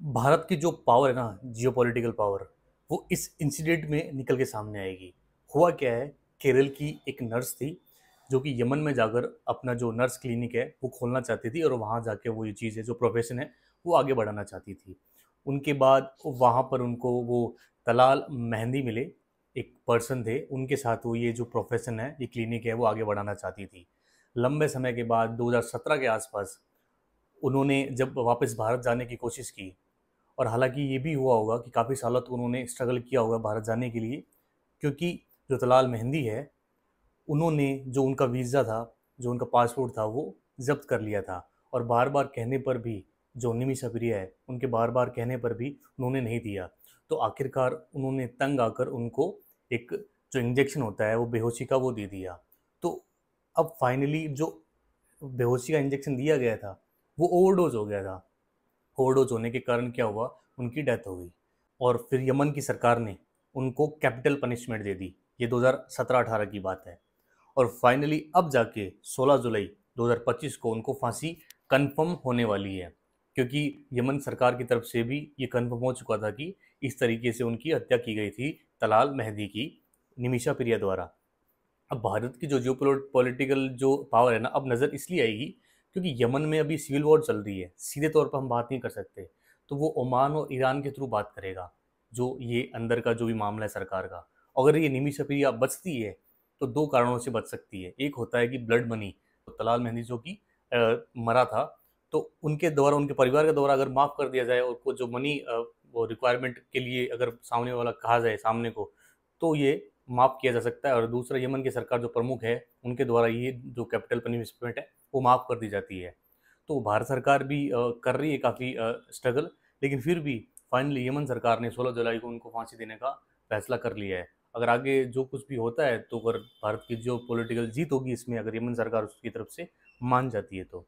भारत की जो पावर है ना, जियोपॉलिटिकल पावर, वो इस इंसिडेंट में निकल के सामने आएगी। हुआ क्या है, केरल की एक नर्स थी जो कि यमन में जाकर अपना जो नर्स क्लिनिक है वो खोलना चाहती थी, और वहाँ जाके वो ये चीज़ है, जो प्रोफेशन है, वो आगे बढ़ाना चाहती थी। उनके बाद वहाँ पर उनको वो तलाल मेहंदी मिले, एक पर्सन थे, उनके साथ वो ये जो प्रोफेशन है, ये क्लिनिक है, वो आगे बढ़ाना चाहती थी। लंबे समय के बाद 2017 के आसपास उन्होंने जब वापस भारत जाने की कोशिश की, और हालांकि ये भी हुआ होगा कि काफ़ी सालों तक उन्होंने स्ट्रगल किया होगा भारत जाने के लिए, क्योंकि जो तलाल मेहंदी है, उन्होंने जो उनका वीज़ा था, जो उनका पासपोर्ट था, वो ज़ब्त कर लिया था। और बार बार कहने पर भी, जो निमिषा प्रिया है, उनके बार बार कहने पर भी उन्होंने नहीं दिया। तो आखिरकार उन्होंने तंग आकर उनको एक जो इंजेक्शन होता है वो बेहोशी का, वो दे दिया। तो अब फाइनली जो बेहोशी का इंजेक्शन दिया गया था, वो ओवरडोज हो गया था। ओवरडोज होने के कारण क्या हुआ, उनकी डेथ हो गई। और फिर यमन की सरकार ने उनको कैपिटल पनिशमेंट दे दी। ये 2017-18 की बात है। और फाइनली अब जाके 16 जुलाई 2025 को उनको फांसी कंफर्म होने वाली है, क्योंकि यमन सरकार की तरफ से भी ये कंफर्म हो चुका था कि इस तरीके से उनकी हत्या की गई थी तलाल मेहदी की, निमिषा प्रिया द्वारा। अब भारत की जो पॉलिटिकल जो पावर है ना, अब नज़र इसलिए आएगी क्योंकि यमन में अभी सिविल वॉर चल रही है, सीधे तौर पर हम बात नहीं कर सकते। तो वो ओमान और ईरान के थ्रू बात करेगा, जो ये अंदर का जो भी मामला है सरकार का। अगर ये निमी शफिया बचती है तो दो कारणों से बच सकती है। एक होता है कि ब्लड मनी, तो तलाल मेहंदी जो कि मरा था, तो उनके द्वारा, उनके परिवार के द्वारा अगर माफ़ कर दिया जाए, और को जो मनी वो रिक्वायरमेंट के लिए अगर सामने वाला कहा जाए सामने को, तो ये माफ़ किया जा सकता है। और दूसरा, यमन की सरकार जो प्रमुख है, उनके द्वारा ये जो कैपिटल पनिशमेंट है वो माफ़ कर दी जाती है। तो भारत सरकार भी कर रही है काफ़ी स्ट्रगल, लेकिन फिर भी फाइनली यमन सरकार ने 16 जुलाई को उनको फांसी देने का फैसला कर लिया है। अगर आगे जो कुछ भी होता है, तो अगर भारत की जो पॉलिटिकल जीत होगी इसमें, अगर यमन सरकार उसकी तरफ से मान जाती है तो